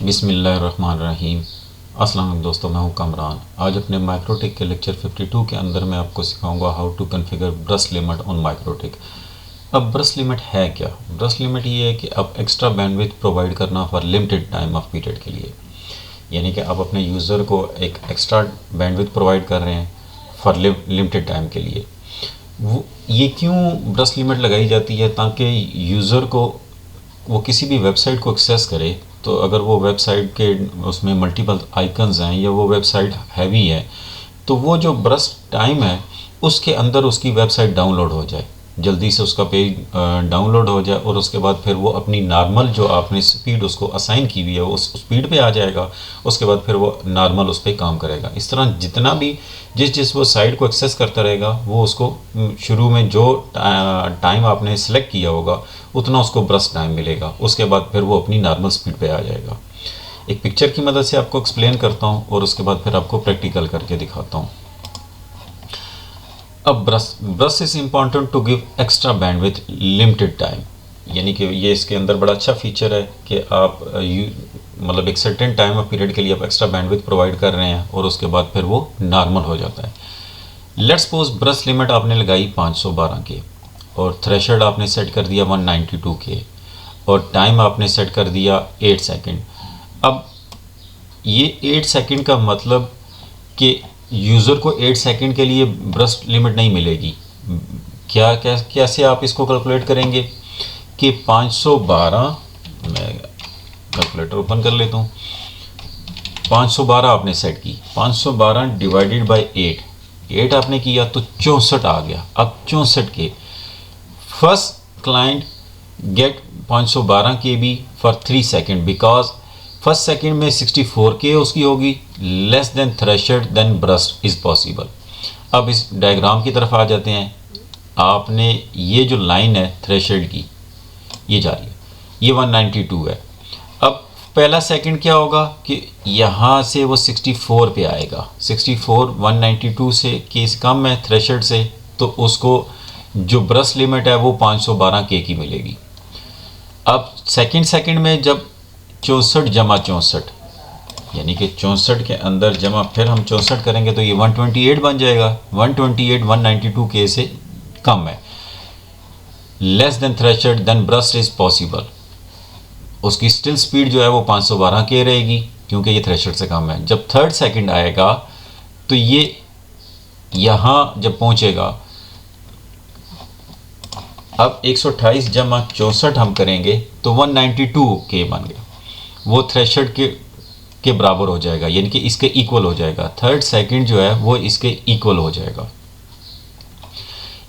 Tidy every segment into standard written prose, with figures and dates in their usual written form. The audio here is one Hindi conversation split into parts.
बिस्मिल्लाहिर्रहमानिर्रहीम। अस्सलाम वालेकुम दोस्तों, मैं हूं कामरान। आज अपने माइक्रोटिक के लेक्चर 52 के अंदर मैं आपको सिखाऊंगा how to configure burst limit on MikroTik. अब ब्रश लिमिट है क्या? ब्रश लिमिट ये है कि आप एक्स्ट्रा बैंडविड्थ प्रोवाइड करना for limited time of period के लिए, यानी कि आप अपने यूज़र को एक एक्स्ट्रा बैंडविड्थ प्रोवाइड कर रहे हैं फॉर लिमिटेड टाइम के लिए। वो ये क्यों ब्रश लिमिट लगाई जाती है? ताकि यूज़र को वो किसी भी वेबसाइट को एक्सेस करे, तो अगर वो वेबसाइट के उसमें मल्टीपल आइकन्स हैं या वो वेबसाइट हैवी है, तो वो जो ब्रश टाइम है उसके अंदर उसकी वेबसाइट डाउनलोड हो जाए, जल्दी से उसका पेज डाउनलोड हो जाए, और उसके बाद फिर वो अपनी नॉर्मल जो आपने स्पीड उसको असाइन की हुई है उस स्पीड पे आ जाएगा। उसके बाद फिर वो नॉर्मल उस पर काम करेगा। इस तरह जितना भी जिस वो साइट को एक्सेस करता रहेगा, वो उसको शुरू में जो टाइम आपने सेलेक्ट किया होगा उतना उसको ब्रश टाइम मिलेगा। उसके बाद फिर वो अपनी नॉर्मल स्पीड पे आ जाएगा। एक पिक्चर की मदद से आपको एक्सप्लेन करता हूँ और उसके बाद फिर आपको प्रैक्टिकल करके दिखाता हूँ। अब burst is important to give extra bandwidth limited time, यानी कि ये इसके अंदर बड़ा अच्छा फीचर है कि आप मतलब एक सर्टेन टाइम ऑफ पीरियड के लिए आप एक्स्ट्रा बैंडविड्थ प्रोवाइड कर रहे हैं और उसके बाद फिर वो नॉर्मल हो जाता है। लेट्स सपोज ब्रश लिमिट आपने लगाई 512 के और थ्रेशोल्ड आपने सेट कर दिया 192 के और टाइम आपने सेट कर दिया 8 सेकंड। अब ये 8 सेकंड का मतलब कि यूज़र को 8 सेकंड के लिए ब्रश लिमिट नहीं मिलेगी। कैसे आप इसको कैलकुलेट करेंगे कि 512, मैं कैलकुलेटर ओपन कर लेता हूँ, 512 आपने सेट की, 512 डिवाइडेड बाय 8 आपने किया तो 64 आ गया। अब 64 K first client get 512 KB for 3 second, because first second में 64 के उसकी होगी, less than threshold then burst is possible. अब इस डायग्राम की तरफ आ जाते हैं। आपने ये जो लाइन है थ्रेशोल्ड की, ये जा रही है, ये 192 है। अब पहला सेकंड क्या होगा कि यहाँ से वो 64 पे आएगा। 64 192 से केस कम है थ्रेशोल्ड से, तो उसको जो ब्रश लिमिट है वो 512 के की मिलेगी। अब सेकंड में जब 64 जमा 64, यानी कि 64 के अंदर जमा फिर हम 64 करेंगे तो ये 128 बन जाएगा। 128 192 के से कम है, less than threshold then burst is possible. उसकी स्टिल स्पीड जो है वो 512 के रहेगी क्योंकि ये थ्रेशोल्ड से कम है। जब थर्ड सेकंड आएगा तो ये यहाँ जब पहुँचेगा, अब 128 जमा 64 हम करेंगे तो 192 के बन गया, वो थ्रेशोल्ड के बराबर हो जाएगा, यानी कि इसके इक्वल हो जाएगा। थर्ड सेकंड जो है वो इसके इक्वल हो जाएगा।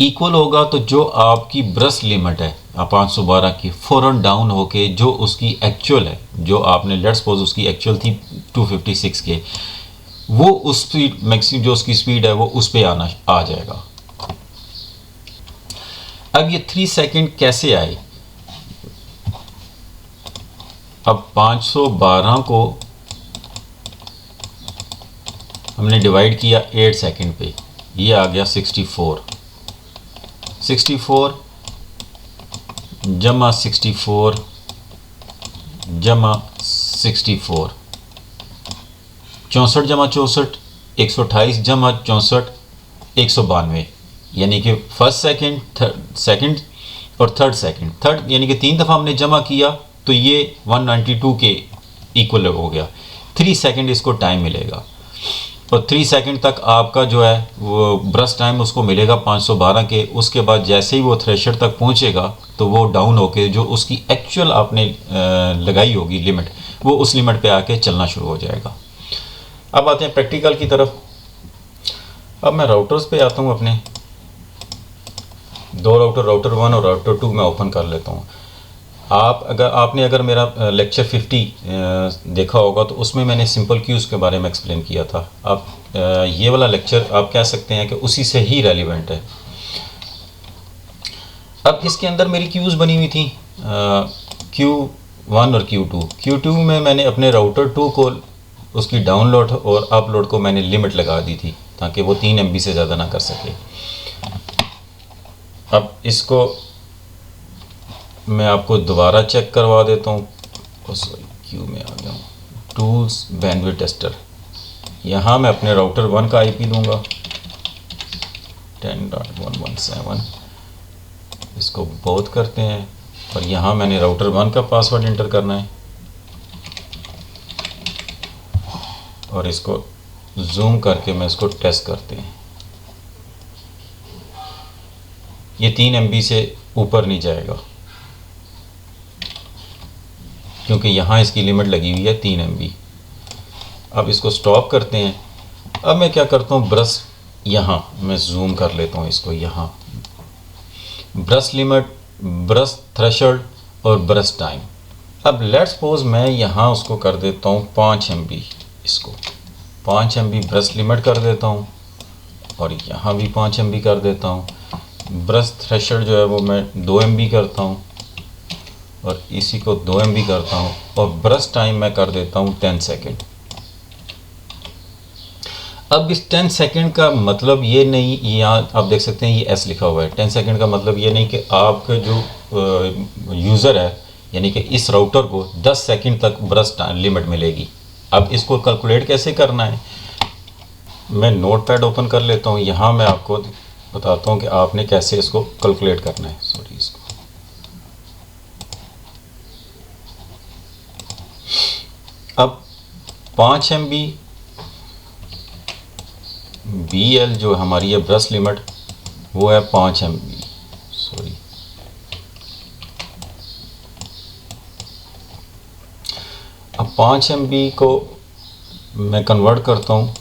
इक्वल होगा तो जो आपकी ब्रश लिमिट है 512 की, फ़ौरन डाउन होके जो उसकी एक्चुअल है, जो आपने लेट्स सपोज उसकी एक्चुअल थी 256 के, वो उस स्पीड मैक्सिमम जो उसकी स्पीड है वो उस पे आ जाएगा। अब ये 3 सेकंड कैसे आए? अब 512 को हमने डिवाइड किया 8 सेकंड पे, ये आ गया 64 जमा 64 जमा 64, 64 जमा 64, 128 जमा 64, 192, यानी कि फर्स्ट सेकंड और थर्ड यानी कि 3 दफ़ा हमने जमा किया तो ये 192 के इक्वल हो गया। 3 सेकंड इसको टाइम मिलेगा और 3 सेकंड तक आपका जो है वो ब्रश टाइम उसको मिलेगा 512 के। उसके बाद जैसे ही वो थ्रेशोल्ड तक पहुंचेगा तो वो डाउन होके जो उसकी एक्चुअल आपने लगाई होगी लिमिट, वो उस लिमिट पे आके चलना शुरू हो जाएगा। अब आते हैं प्रैक्टिकल की तरफ। अब मैं राउटर्स पे आता हूँ, अपने 2 राउटर 1 और राउटर 2 मैं ओपन कर लेता हूँ। आपने अगर मेरा लेक्चर 50 देखा होगा तो उसमें मैंने सिंपल क्यूज़ के बारे में एक्सप्लेन किया था। अब ये वाला लेक्चर आप कह सकते हैं कि उसी से ही रेलिवेंट है। अब इसके अंदर मेरी क्यूज़ बनी हुई थी Q1 और Q2। Q2 में मैंने अपने राउटर 2 को उसकी डाउनलोड और अपलोड को मैंने लिमिट लगा दी थी ताकि वो 3 MB से ज़्यादा ना कर सके। अब इसको मैं आपको दोबारा चेक करवा देता हूँ। सॉरी, क्यू में आ गया हूँ। टूल्स बैंडविड्थ टेस्टर, यहाँ मैं अपने राउटर 1 का आईपी दूंगा 10.117, इसको बोथ करते हैं और यहाँ मैंने राउटर 1 का पासवर्ड एंटर करना है और इसको जूम करके मैं इसको टेस्ट करते हैं। ये 3 MB से ऊपर नहीं जाएगा क्योंकि यहाँ इसकी लिमिट लगी हुई है 3 MB। अब इसको स्टॉप करते हैं। अब मैं क्या करता हूँ, ब्रश यहाँ मैं जूम कर लेता हूँ इसको, यहाँ ब्रश लिमिट, ब्रश थ्रेशोल्ड और ब्रश टाइम। अब लेट्स सपोज मैं यहाँ उसको कर देता हूँ 5 MB, इसको 5 MB ब्रश लिमिट कर देता हूँ और यहाँ भी 5 MB कर देता हूँ। ब्रश थ्रेशोल्ड जो है वो मैं 2 MB करता हूँ और इसी को 2 MB करता हूँ और ब्रश टाइम मैं कर देता हूँ 10 सेकेंड। अब इस 10 सेकेंड का मतलब ये नहीं, यहाँ आप देख सकते हैं ये एस लिखा हुआ है। 10 सेकेंड का मतलब ये नहीं कि आपका जो यूज़र है यानी कि इस राउटर को 10 सेकेंड तक ब्रश लिमिट मिलेगी। अब इसको कैलकुलेट कैसे करना है, मैं नोटपैड ओपन कर लेता हूँ। यहाँ मैं आपको बताता हूँ कि आपने कैसे इसको कैलकुलेट करना है। सॉरी, इसको अब 5 MB BL जो हमारी है ब्रश लिमिट वो है 5 MB। सॉरी, अब 5 MB को मैं कन्वर्ट करता हूँ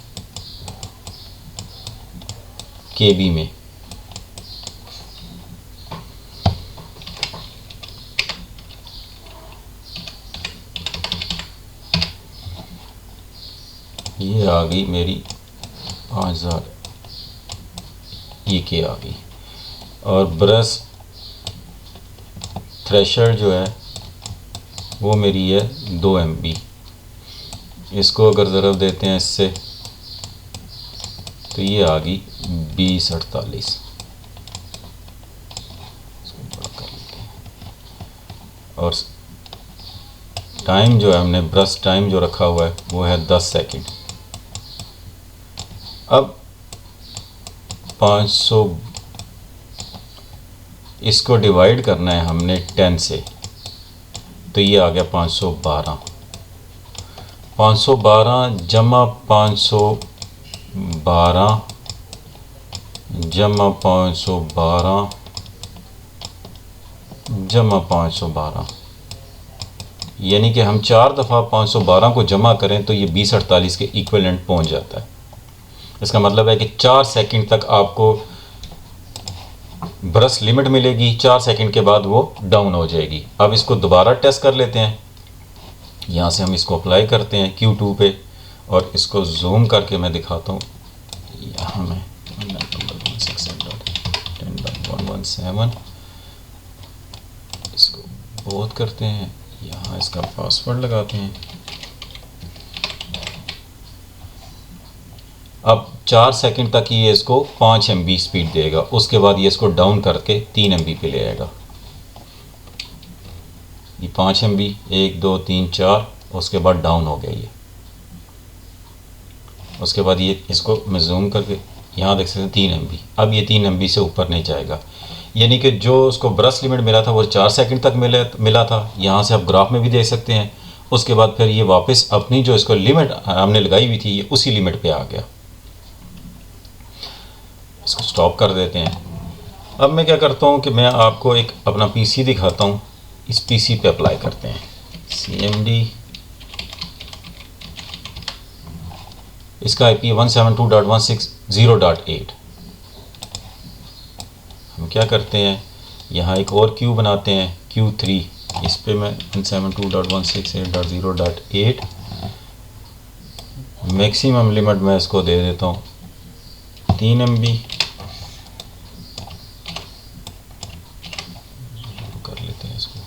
KB में। ये आ गई मेरी 5000 EK आ गई। और ब्रश थ्रेशोल्ड जो है वो मेरी है 2 MB। इसको अगर ज़रब देते हैं इससे तो ये आ गई 2048। इसको बड़ा कर लेते हैं और टाइम जो है हमने ब्रश टाइम जो रखा हुआ है वो है 10 सेकेंड। अब 500 इसको डिवाइड करना है हमने 10 से, तो ये आ गया 512। 512 जमा 512 जमा 512 जमा 512, यानी कि हम 4 दफ़ा 512 को जमा करें तो ये 2048 के इक्विवेलेंट पहुंच जाता है। इसका मतलब है कि 4 सेकंड तक आपको ब्रश लिमिट मिलेगी, 4 सेकंड के बाद वो डाउन हो जाएगी। अब इसको दोबारा टेस्ट कर लेते हैं। यहाँ से हम इसको अप्लाई करते हैं Q2 पे और इसको जूम करके मैं दिखाता हूँ। यहाँ मैं 10.117 इसको बोथ करते हैं, यहाँ इसका पासवर्ड लगाते हैं। अब 4 सेकंड तक ये इसको 5 MB स्पीड देगा, उसके बाद ये इसको डाउन करके 3 MB पे ले आएगा। ये 5 MB 1 2 3 4, उसके बाद डाउन हो गया ये। उसके बाद ये इसको मैं जूम करके यहाँ देख सकते हैं 3 MB। अब ये 3 MB से ऊपर नहीं जाएगा, यानी कि जो उसको ब्रश लिमिट मिला था वो 4 सेकंड तक मिला था। यहाँ से आप ग्राफ में भी देख सकते हैं। उसके बाद फिर ये वापस अपनी जो इसको लिमिट हमने लगाई हुई थी ये उसी लिमिट पे आ गया। इसको स्टॉप कर देते हैं। अब मैं क्या करता हूँ कि मैं आपको एक अपना PC दिखाता हूँ, इस PC पे अप्लाई करते हैं CMD। इसका IP 172.160.8। हम क्या करते हैं, यहाँ एक और क्यू बनाते हैं Q3, इस पे मैं 172.168.0.8 मैक्सिमम लिमिट मैं इसको दे देता हूँ 3 MB। कर लेते हैं इसको।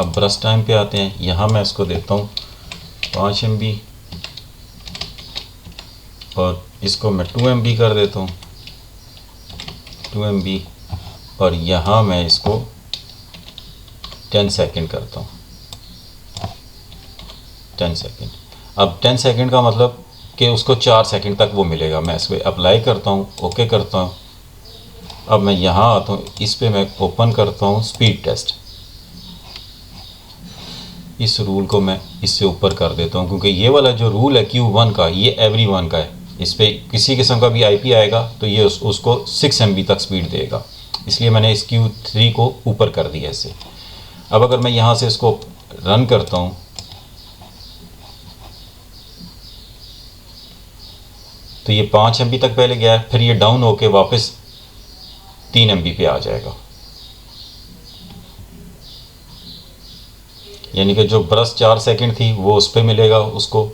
अब ब्रश टाइम पे आते हैं, यहाँ मैं इसको देता हूँ 5 MB और इसको मैं 2 MB कर देता हूँ 2 MB और यहाँ मैं इसको 10 सेकंड करता हूँ 10 सेकंड। अब 10 सेकंड का मतलब कि उसको 4 सेकंड तक वो मिलेगा। मैं इस पर अप्लाई करता हूँ, ओके करता हूँ। अब मैं यहाँ आता हूँ, इस पर मैं ओपन करता हूँ स्पीड टेस्ट। इस रूल को मैं इससे ऊपर कर देता हूँ, क्योंकि ये वाला जो रूल है Q1 का, ये एवरीवन का है। इस पर किसी किस्म का भी आईपी आएगा तो ये उसको 6 MB तक स्पीड देगा, इसलिए मैंने इस Q3 को ऊपर कर दिया इसे। अब अगर मैं यहाँ से इसको रन करता हूँ तो ये 5 MB तक पहले गया है, फिर ये डाउन होके वापस 3 MB पे आ जाएगा। यानी कि जो ब्रश 4 सेकंड थी वो उस पर मिलेगा उसको।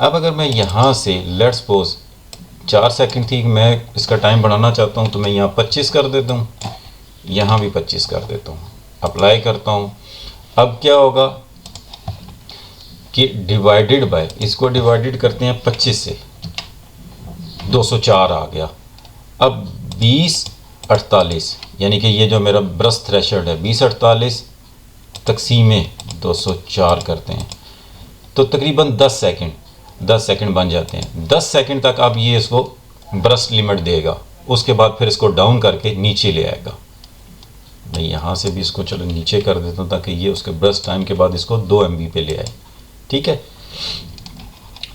अब अगर मैं यहाँ से लेट्स सपोज 4 सेकंड थी, मैं इसका टाइम बढ़ाना चाहता हूँ तो मैं यहाँ 25 कर देता हूँ, यहाँ भी 25 कर देता हूँ, अप्लाई करता हूँ। अब क्या होगा कि डिवाइडेड बाय, इसको डिवाइडेड करते हैं 25 से, 204 आ गया। अब 20/48 यानी कि ये जो मेरा ब्रश थ्रेशोल्ड है 20/48 तकसीमे 204 करते हैं तो तकरीबन 10 सेकंड बन जाते हैं। 10 सेकंड तक अब ये इसको ब्रश लिमिट देगा, उसके बाद फिर इसको डाउन करके नीचे ले आएगा। मैं यहाँ से भी इसको चलो नीचे कर देता हूँ ताकि ये उसके ब्रश टाइम के बाद इसको 2 MB पे ले आए। ठीक है,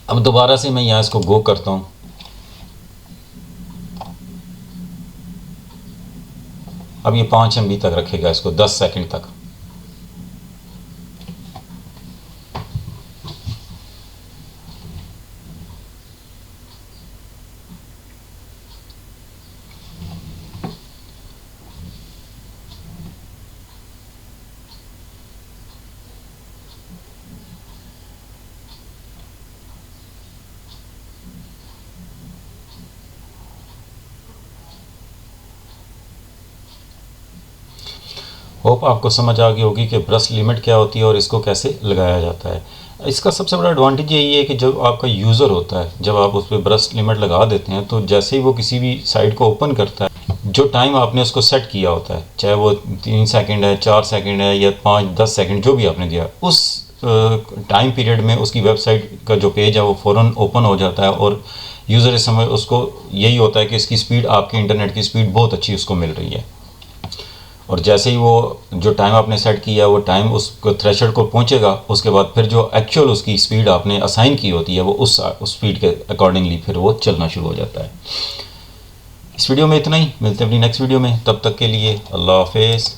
अब दोबारा से मैं यहाँ इसको गो करता हूँ। अब ये 5 MB तक रखेगा इसको 10 सेकंड तक। होप आपको समझ आ गई होगी कि ब्रश लिमिट क्या होती है और इसको कैसे लगाया जाता है। इसका सबसे बड़ा एडवांटेज यही है कि जब आपका यूज़र होता है, जब आप उस पर ब्रश लिमिट लगा देते हैं तो जैसे ही वो किसी भी साइट को ओपन करता है, जो टाइम आपने उसको सेट किया होता है, चाहे वो 3 सेकंड है, 4 सेकंड है या 5-10 सेकंड जो भी आपने दिया, उस टाइम पीरियड में उसकी वेबसाइट का जो पेज है वो फ़ौरन ओपन हो जाता है और यूज़र इस समय उसको यही होता है कि इसकी स्पीड, आपकी इंटरनेट की स्पीड बहुत अच्छी उसको मिल रही है। और जैसे ही वो जो टाइम आपने सेट किया वो टाइम उस थ्रेशोल्ड को पहुंचेगा, उसके बाद फिर जो एक्चुअल उसकी स्पीड आपने असाइन की होती है वो उस स्पीड के अकॉर्डिंगली फिर वो चलना शुरू हो जाता है। इस वीडियो में इतना ही, मिलते हैं अपनी नेक्स्ट वीडियो में, तब तक के लिए अल्लाह हाफिज़।